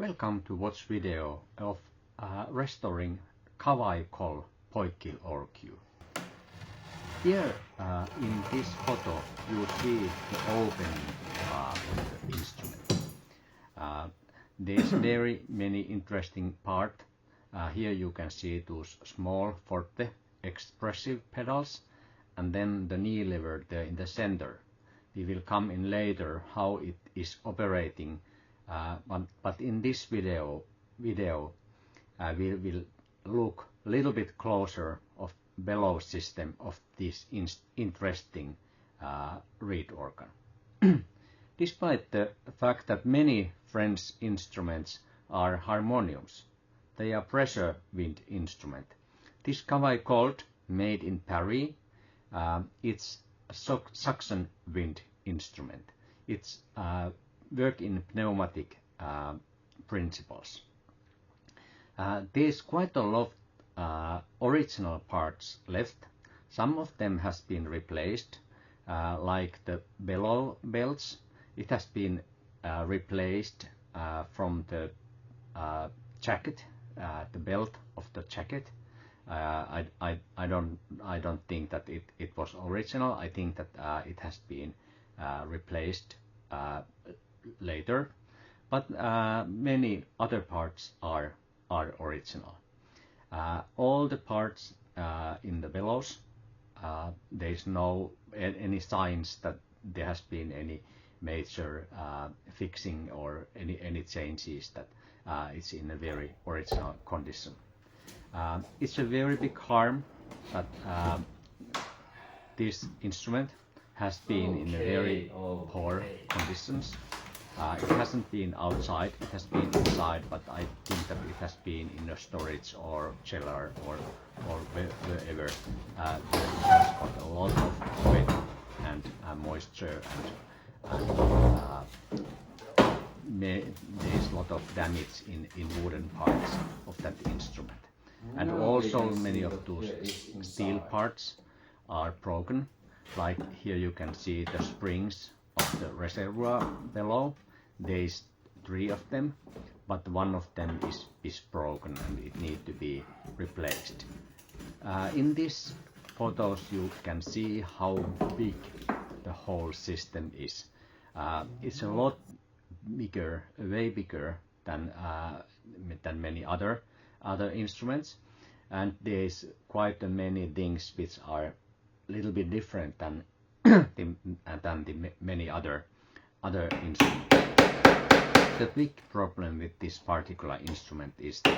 Welcome to watch video of restoring Cavaillé-Coll Poikilorgue. Here in this photo you see the opening of the instrument. There's very many interesting parts. Here you can see those small forte expressive pedals and then the knee lever there in the center. We will come in later how it is operating. But in this video we will look a little bit closer of Bellows system of this interesting reed organ. Despite the fact that many French instruments are harmoniums, they are pressure wind instrument. This Cavaillé-Coll, made in Paris, it's a suction wind instrument. It's work in pneumatic principles. There's quite a lot of original parts left. Some of them has been replaced, like the bellow belts. It has been replaced from the jacket, the belt of the jacket. I don't think that it was original. I think that it has been replaced later, but many other parts are original. All the parts in the bellows, there is no any signs that there has been any major fixing or any changes, that it's in a very original condition. It's a very big harm that this instrument has been in a very poor conditions. It hasn't been outside, it has been inside, but I think that it has been in a storage or cellar or wherever. It has got a lot of wet and moisture, and there's a lot of damage in wooden parts of that instrument. And also many of those steel parts are broken. Like here you can see the springs of the reservoir bellow. There's 3 of them, but one of them is broken and it needs to be replaced. In these photos you can see how big the whole system is. It's a lot bigger, way bigger than many other instruments, and there's quite many things which are a little bit different than the many other instruments. The big problem with this particular instrument is the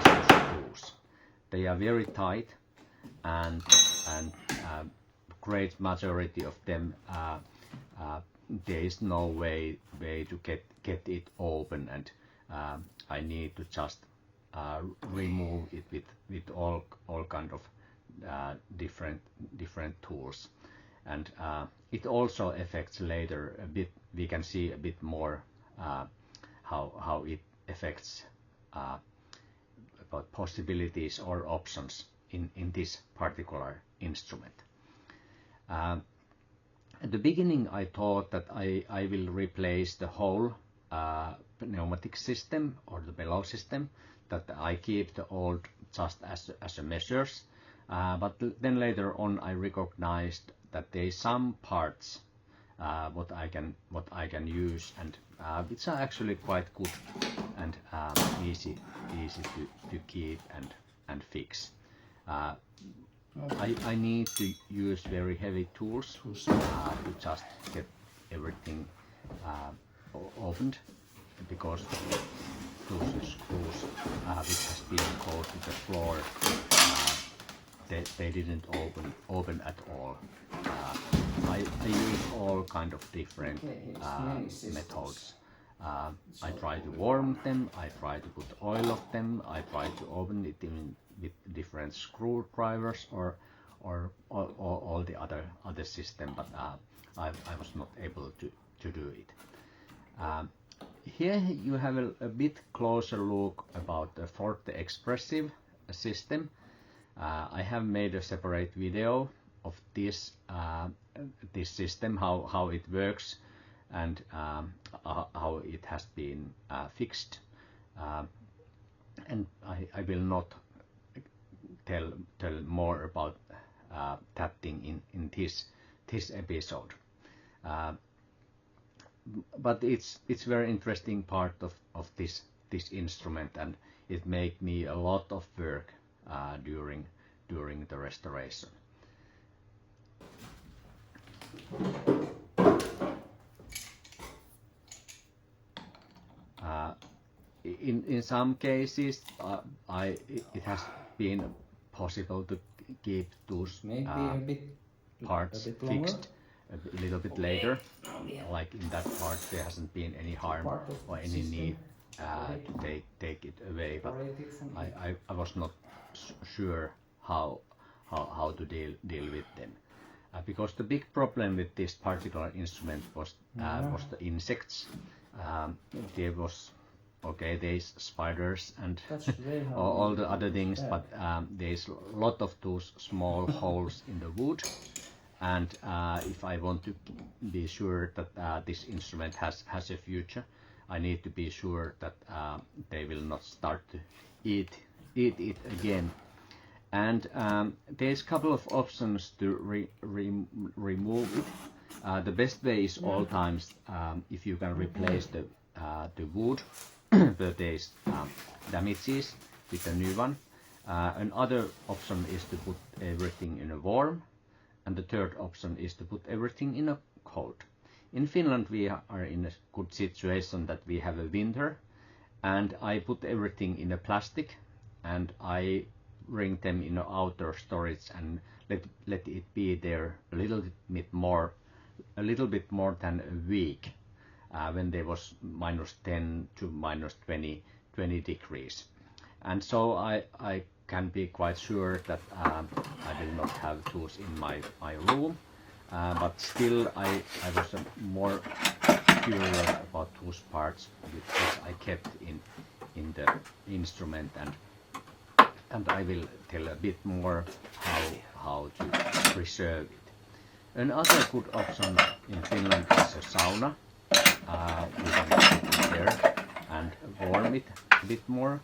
screws. They are very tight, and great majority of them there is no way to get it open, and I need to just remove it with all kind of different tools. And it also affects later a bit. We can see a bit more how it affects about possibilities or options in this particular instrument. At the beginning I thought that I will replace the whole pneumatic system or the bellow system, that I keep the old just as a measures, but then later on I recognized that there is some parts what I can use, and which are actually quite good and easy to keep and fix. I need to use very heavy tools to just get everything opened, because those screws which has been close to the floor, they didn't open at all. I use all kind of different methods. I try to warm them, I try to put oil of them, I try to open it with different screwdrivers or all the other system, but I was not able to do it. Here you have a bit closer look about the forte expressive system. I have made a separate video of this system, how it works and how it has been fixed. and I will not tell more about that thing in this episode. But it's very interesting part of this instrument, and it made me a lot of work during the restoration. In some cases, it has been possible to keep those parts fixed a little bit later. Like in that part, there hasn't been any harm or any need to take it away. But I was not sure how to deal with them, because the big problem with this particular instrument was the insects. There's spiders and all the other things, but there's a lot of those small holes in the wood, and if I want to be sure that this instrument has a future, I need to be sure that they will not start to eat it again. And there's a couple of options to remove it. The best way is all times if you can replace the wood where there's damages with a new one. Another option is to put everything in a warm, and the third option is to put everything in a cold. In Finland we are in a good situation that we have a winter, and I put everything in a plastic, and I bring them in outer storage and let it be there a little bit more than a week. When there was -10 to -20 degrees, and so I can be quite sure that I will not have those in my room, but still I was more curious about those parts which I kept in the instrument, and I will tell a bit more how to preserve it. Another good option in Finland is a sauna. You can put it there and warm it a bit more.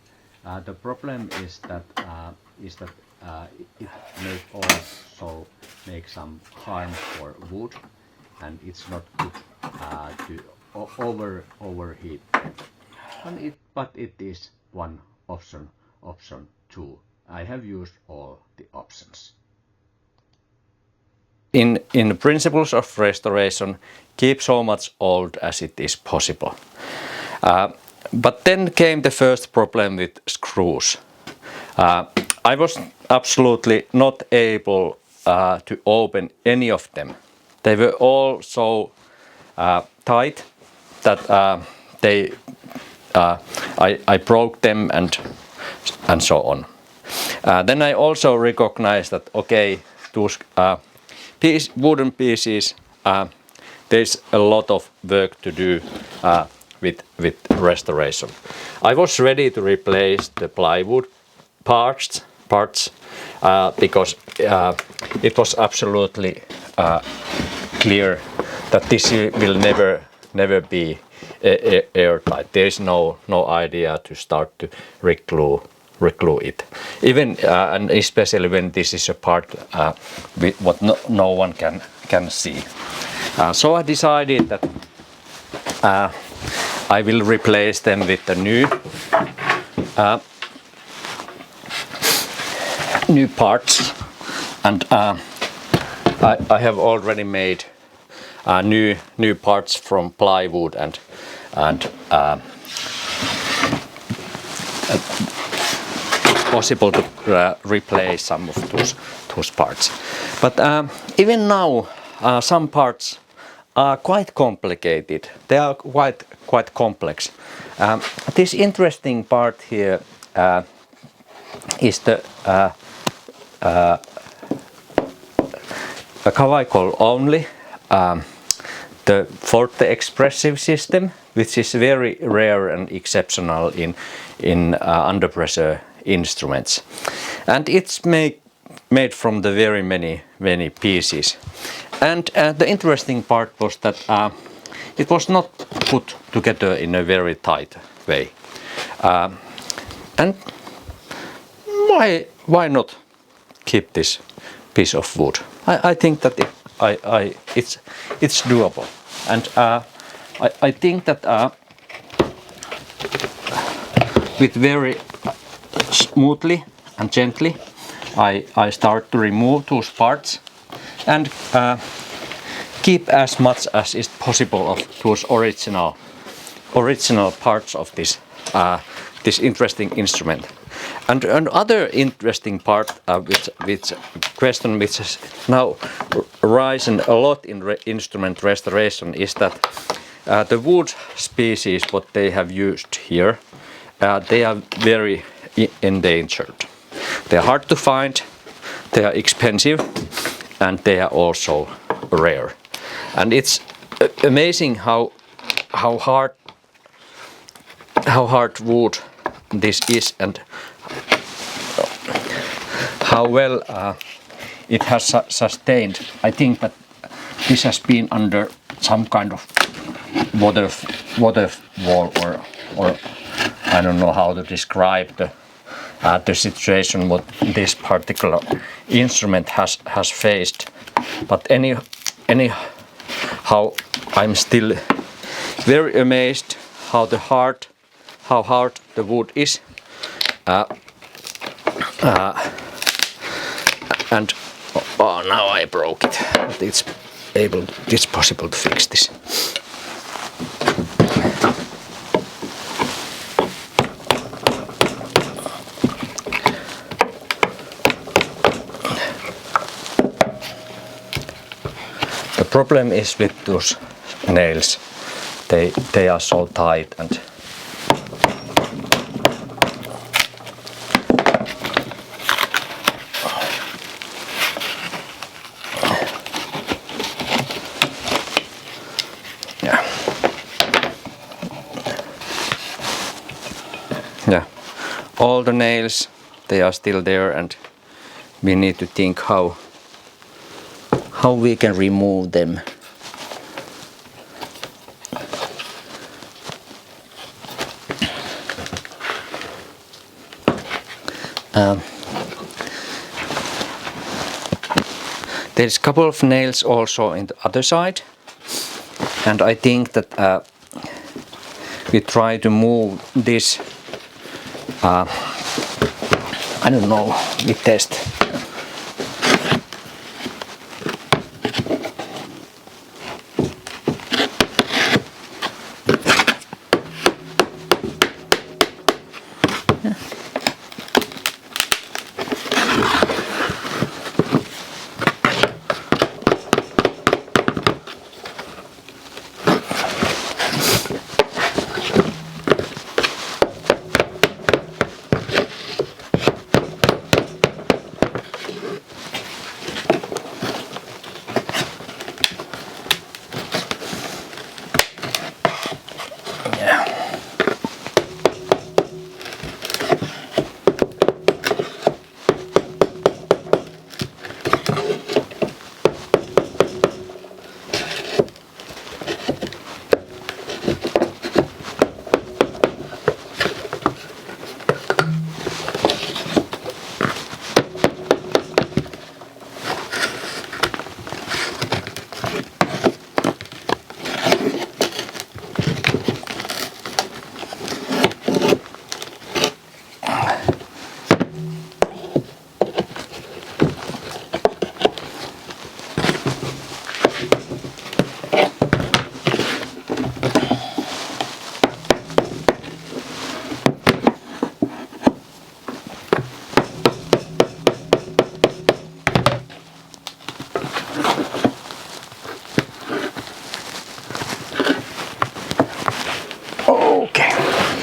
The problem is that it may also make some harm for wood, and it's not good to overheat them. But it is one option too. I have used all the options. In principles of restoration, keep so much old as it is possible. But then came the first problem with screws. I was absolutely not able to open any of them. They were all so tight that I broke them and so on. Then I also recognized that those wooden pieces, there's a lot of work to do with restoration. I was ready to replace the plywood parts because it was absolutely clear that this will never be airtight. There is no idea to start to reglue it, even and especially when this is a part with what no one can see. So I decided that I will replace them with the new parts, and I have already made new parts from plywood and possible to replace some of those parts. But even now, some parts are quite complicated. They are quite complex. This interesting part here is the Cavaillé-Coll only, the Forte expressive system, which is very rare and exceptional in under pressure instruments, and it's made from the very many pieces. And the interesting part was that it was not put together in a very tight way. And why not keep this piece of wood? I think that it's doable, and I think that with very smoothly and gently I start to remove those parts and keep as much as is possible of those original parts of this this interesting instrument. And another interesting part, which question which has now risen a lot in instrument restoration, is that the wood species what they have used here, they are very endangered. They are hard to find, they are expensive, and they are also rare. And it's amazing how hard wood this is, and how well it has sustained. I think that this has been under some kind of water wall, or I don't know how to describe the situation what this particular instrument has faced. But anyhow, I'm still very amazed how hard the wood is. And now I broke it. But it's possible to fix this. The problem is with those nails. They are so tight, and yeah, all the nails, they are still there, and we need to think how we can remove them. There's a couple of nails also in the other side, and I think that we try to move this. I don't know, we test.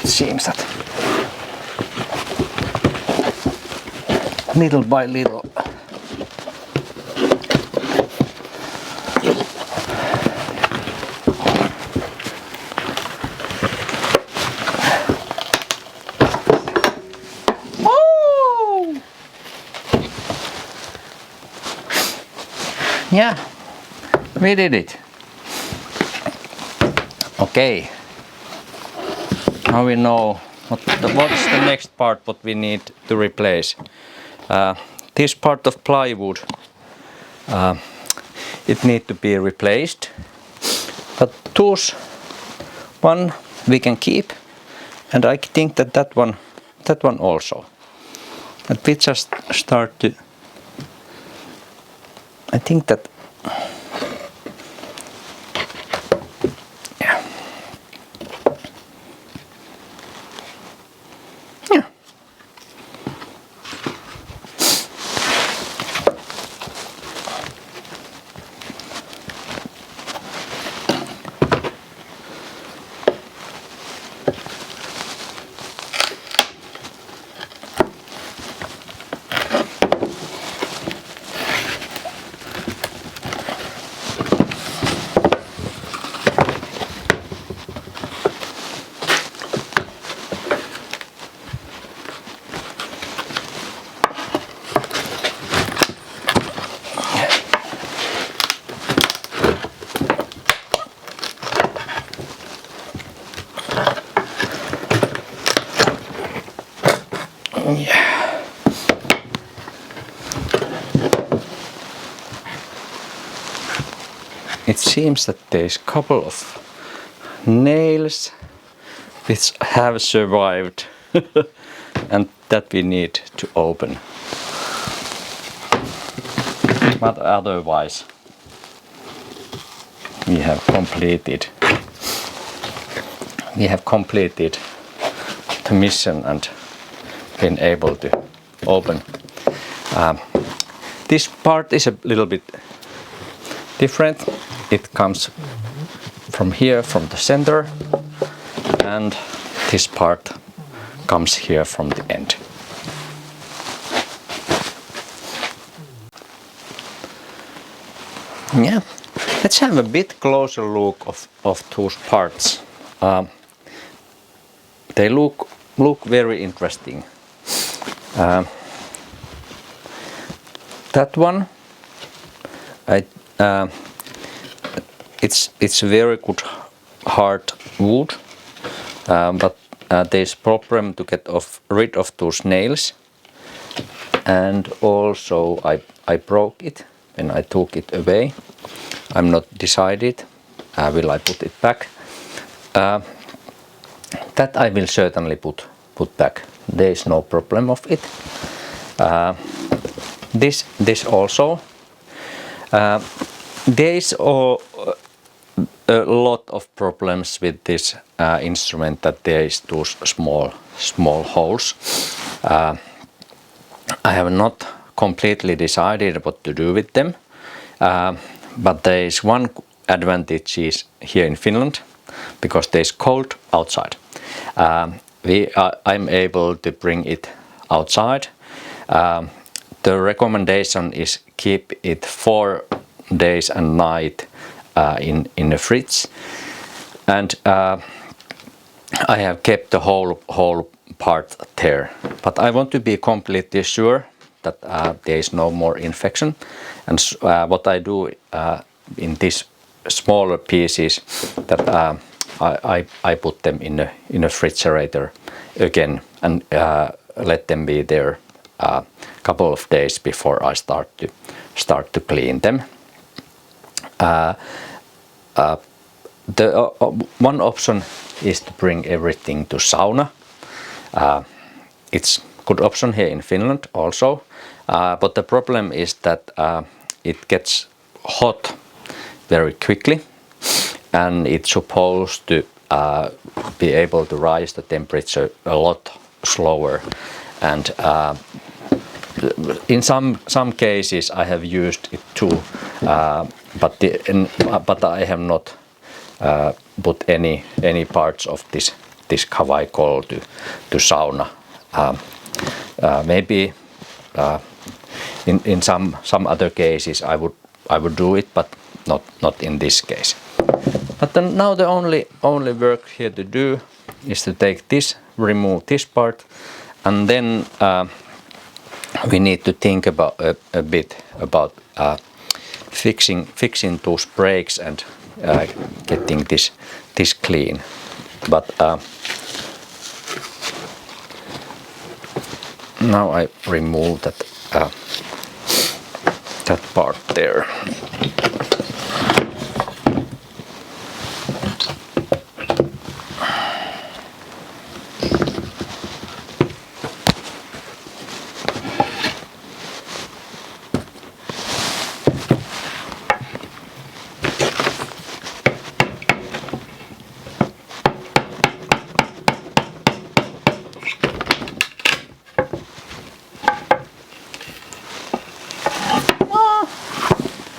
Seems that little by little yeah, we did it. Okay. Now we know what's the next part what we need to replace? This part of plywood, it needs to be replaced, but those one we can keep, and I think that one also. And we just start to, I think that, yeah. Yeah. It seems that there's a couple of nails which have survived and that we need to open. But otherwise we have completed the mission and been able to open. This part is a little bit different. It comes from here, from the center, and this part comes here from the end. Yeah, let's have a bit closer look of those parts. They look very interesting. That one, it's very good hard wood, but there's problem to get rid of those nails, and also I broke it when I took it away. I'm not decided will I put it back. That I will certainly put back. There is no problem of it. This also. There is a lot of problems with this instrument, that there is those small holes. I have not completely decided what to do with them, but there is one advantage is here in Finland, because there's cold outside. I'm able to bring it outside. The recommendation is keep it 4 days and night in the fridge, and I have kept the whole part there. But I want to be completely sure that there is no more infection, and what I do in these smaller pieces, that I put them in a refrigerator again, and let them be there a couple of days before I start to clean them. The one option is to bring everything to sauna. It's good option here in Finland also, but the problem is that it gets hot very quickly, and it's supposed to be able to rise the temperature a lot slower, and in some cases I have used it too, but I have not put any parts of this Cavaillé-Coll to sauna. Maybe in some other cases I would do it, but not in this case. But then now the only work here to do is to take this, remove this part, and then we need to think about a bit about fixing those brakes and getting this clean. But now I remove that that part there.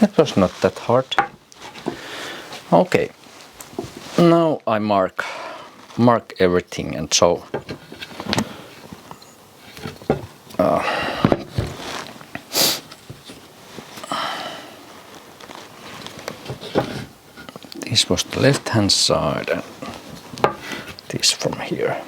It was not that hard. Okay, now I mark everything, and so this was the left hand side and this from here.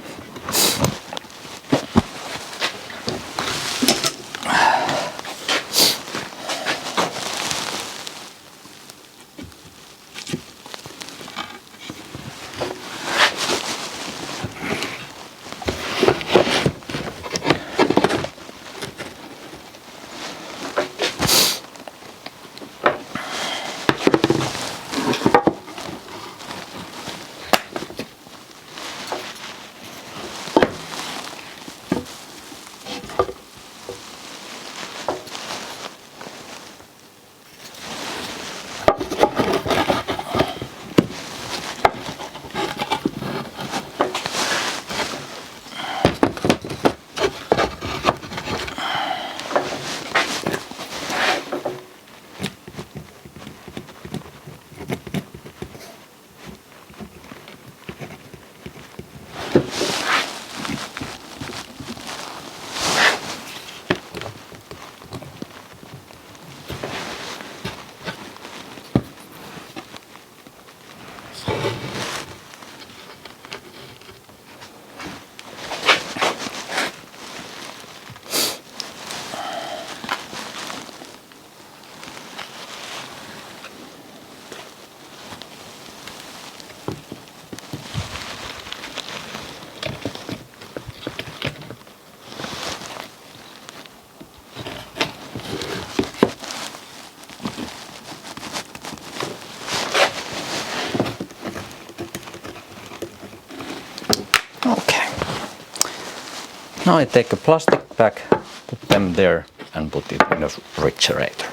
Now I take a plastic bag, put them there and put it in a refrigerator.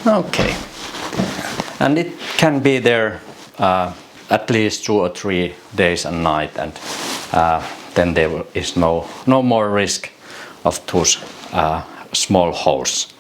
Okay, and it can be there at least 2 or 3 days and night, and then there is no more risk of those small holes.